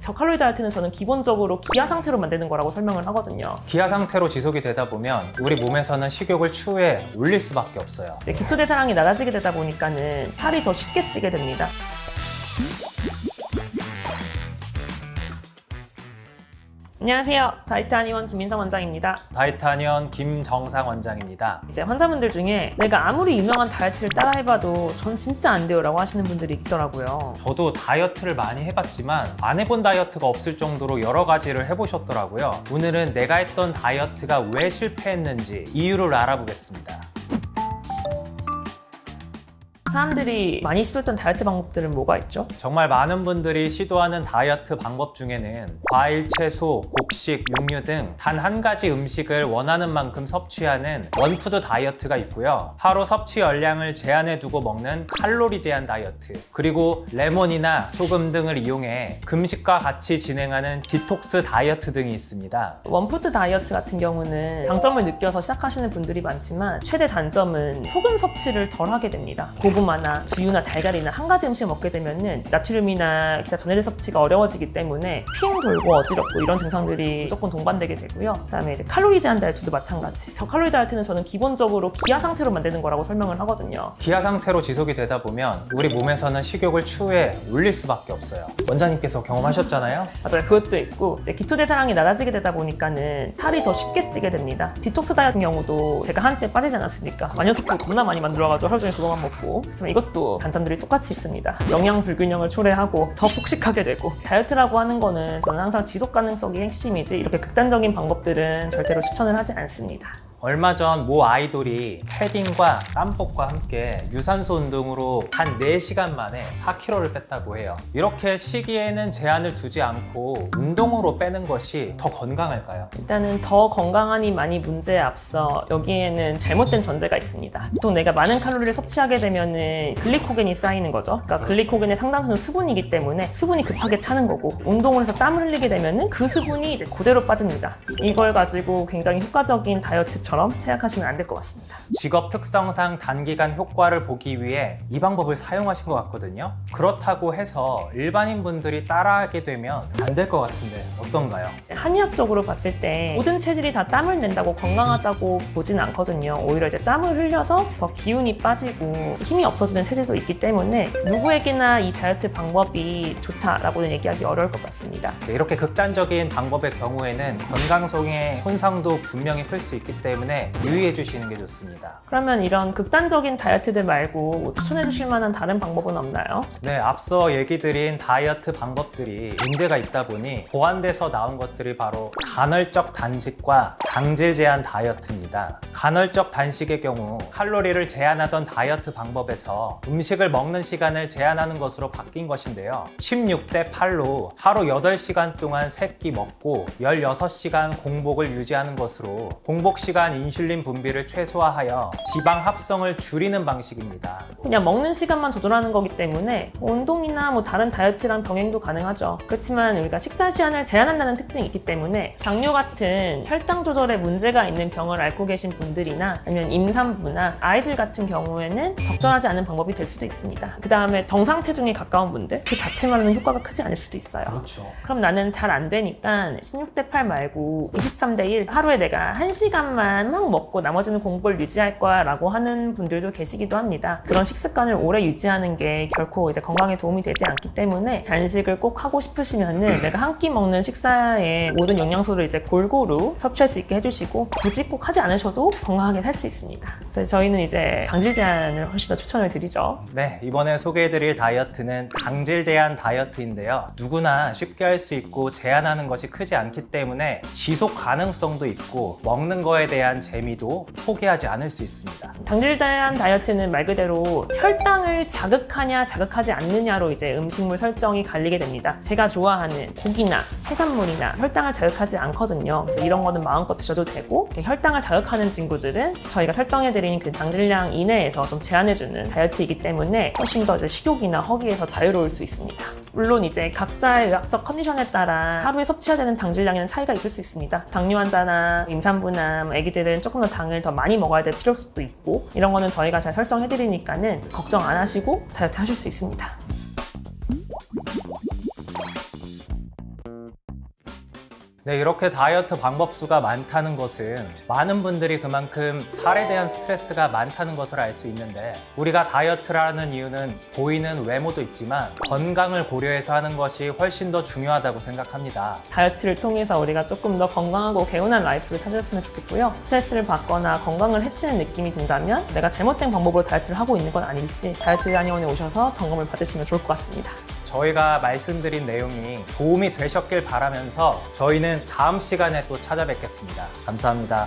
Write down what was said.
저칼로리 다이어트는 저는 기본적으로 기아 상태로 만드는 거라고 설명을 하거든요. 기아 상태로 지속이 되다 보면 우리 몸에서는 식욕을 추후에 올릴 수밖에 없어요. 이제 기초 대사량이 낮아지게 되다 보니까는 살이 더 쉽게 찌게 됩니다. 안녕하세요. 다이어트 한의원 김민성 원장입니다. 다이어트 한의원 김정상 원장입니다. 이제 환자분들 중에 내가 아무리 유명한 다이어트를 따라해봐도 전 진짜 안 돼요 라고 하시는 분들이 있더라고요. 저도 다이어트를 많이 해봤지만 안 해본 다이어트가 없을 정도로 여러 가지를 해보셨더라고요. 오늘은 내가 했던 다이어트가 왜 실패했는지 이유를 알아보겠습니다. 사람들이 많이 시도했던 다이어트 방법들은 뭐가 있죠? 정말 많은 분들이 시도하는 다이어트 방법 중에는 과일, 채소, 곡식, 육류 등 단 한 가지 음식을 원하는 만큼 섭취하는 원푸드 다이어트가 있고요. 하루 섭취 열량을 제한해 두고 먹는 칼로리 제한 다이어트, 그리고 레몬이나 소금 등을 이용해 금식과 같이 진행하는 디톡스 다이어트 등이 있습니다. 원푸드 다이어트 같은 경우는 장점을 느껴서 시작하시는 분들이 많지만 최대 단점은 소금 섭취를 덜 하게 됩니다. 고구마나 두유나 달걀이나 한 가지 음식을 먹게 되면은 나트륨이나 기타 전해질 섭취가 어려워지기 때문에 피행 돌고 어지럽고 이런 증상들이 무조건 동반되게 되고요. 그다음에 이제 칼로리 제한 다이어트도 마찬가지. 저칼로리 다이어트는 저는 기본적으로 기아 상태로 만드는 거라고 설명을 하거든요. 기아 상태로 지속이 되다 보면 우리 몸에서는 식욕을 추후에 올릴 수밖에 없어요. 원장님께서 경험하셨잖아요? 맞아요. 그것도 있고 이제 기초 대사량이 낮아지게 되다 보니까는 살이 더 쉽게 찌게 됩니다. 디톡스 다이어트 같은 경우도 제가 한때 빠지지 않았습니까? 마녀수프 겁나 많이 만들어가지고 하루 종일 그거만 먹고. 하지만 이것도 단점들이 똑같이 있습니다. 영양 불균형을 초래하고 더 폭식하게 되고, 다이어트라고 하는 거는 저는 항상 지속 가능성이 핵심이지 이렇게 극단적인 방법들은 절대로 추천을 하지 않습니다. 얼마 전 모 아이돌이 패딩과 땀복과 함께 유산소 운동으로 단 4시간 만에 4kg를 뺐다고 해요. 이렇게 시기에는 제한을 두지 않고 운동으로 빼는 것이 더 건강할까요? 일단은 더 건강하니 많이 문제에 앞서 여기에는 잘못된 전제가 있습니다. 보통 내가 많은 칼로리를 섭취하게 되면은 글리코겐이 쌓이는 거죠. 그러니까 글리코겐의 상당수는 수분이기 때문에 수분이 급하게 차는 거고, 운동을 해서 땀을 흘리게 되면은 그 수분이 이제 그대로 빠집니다. 이걸 가지고 굉장히 효과적인 다이어트처럼 생각하시면 안 될 것 같습니다. 직업 특성상 단기간 효과를 보기 위해 이 방법을 사용하신 것 같거든요. 그렇다고 해서 일반인 분들이 따라하게 되면 안 될 것 같은데 어떤가요? 한의학적으로 봤을 때 모든 체질이 다 땀을 낸다고 건강하다고 보진 않거든요. 오히려 이제 땀을 흘려서 더 기운이 빠지고 힘이 없어지는 체질도 있기 때문에 누구에게나 이 다이어트 방법이 좋다라고는 얘기하기 어려울 것 같습니다. 이렇게 극단적인 방법의 경우에는 건강성에 손상도 분명히 클 수 있기 때문에 유의해 주시는 게 좋습니다. 그러면 이런 극단적인 다이어트들 말고 추천해 주실 만한 다른 방법은 없나요? 네, 앞서 얘기 드린 다이어트 방법들이 문제가 있다 보니 보완돼서 나온 것들이 바로 간헐적 단식과 당질 제한 다이어트입니다. 간헐적 단식의 경우 칼로리를 제한하던 다이어트 방법에서 음식을 먹는 시간을 제한하는 것으로 바뀐 것인데요. 16대 8로 하루 8시간 동안 3끼 먹고 16시간 공복을 유지하는 것으로 공복 시간 인슐린 분비를 최소화하여 지방 합성을 줄이는 방식입니다. 그냥 먹는 시간만 조절하는 거기 때문에 운동이나 다른 다이어트랑 병행도 가능하죠. 그렇지만 우리가 식사 시간을 제한한다는 특징이 있기 때문에 당뇨 같은 혈당 조절에 문제가 있는 병을 앓고 계신 분들이나 아니면 임산부나 아이들 같은 경우에는 적절하지 않은 방법이 될 수도 있습니다. 그 다음에 정상 체중에 가까운 분들 그 자체만으로는 효과가 크지 않을 수도 있어요. 그렇죠. 그럼 나는 잘 안 되니까 16대 8 말고 23대 1 하루에 내가 1시간만 막 먹고 나머지는 공복을 유지할 거야 라고 하는 분들도 계시기도 합니다. 그런 식습관을 오래 유지하는 게 결코 이제 건강에 도움이 되지 않기 때문에 단식을 꼭 하고 싶으시면은 내가 한 끼 먹는 식사에 모든 영양소를 이제 골고루 섭취할 수 있게 해주시고, 굳이 꼭 하지 않으셔도 건강하게 살 수 있습니다. 그래서 저희는 이제 당질 제한을 훨씬 더 추천을 드리죠. 네, 이번에 소개해드릴 다이어트는 당질 제한 다이어트인데요. 누구나 쉽게 할 수 있고 제한하는 것이 크지 않기 때문에 지속 가능성도 있고 먹는 거에 대한 재미도 포기하지 않을 수 있습니다. 당질 제한 다이어트는 말 그대로 혈당을 자극하냐 자극하지 않느냐로 이제 음식물 설정이 갈리게 됩니다. 제가 좋아하는 고기나 해산물이나 혈당을 자극하지 않거든요. 그래서 이런 거는 마음껏 드셔도 되고, 혈당을 자극하는 친구들은 저희가 설정해드린 그 당질량 이내에서 좀 제한해주는 다이어트이기 때문에 훨씬 더 이제 식욕이나 허기에서 자유로울 수 있습니다. 물론 이제 각자의 의학적 컨디션에 따라 하루에 섭취해야 되는 당질량에는 차이가 있을 수 있습니다. 당뇨 환자나 임산부나 아기들은 조금 더 당을 더 많이 먹어야 될 필요도 있고, 이런 거는 저희가 잘 설정해드리니까는 걱정 안 하시고 다이어트 하실 수 있습니다. 네, 이렇게 다이어트 방법 수가 많다는 것은 많은 분들이 그만큼 살에 대한 스트레스가 많다는 것을 알 수 있는데, 우리가 다이어트를 하는 이유는 보이는 외모도 있지만 건강을 고려해서 하는 것이 훨씬 더 중요하다고 생각합니다. 다이어트를 통해서 우리가 조금 더 건강하고 개운한 라이프를 찾았으면 좋겠고요. 스트레스를 받거나 건강을 해치는 느낌이 든다면 내가 잘못된 방법으로 다이어트를 하고 있는 건 아닐지 다이어트 한의원에 오셔서 점검을 받으시면 좋을 것 같습니다. 저희가 말씀드린 내용이 도움이 되셨길 바라면서 저희는 다음 시간에 또 찾아뵙겠습니다. 감사합니다.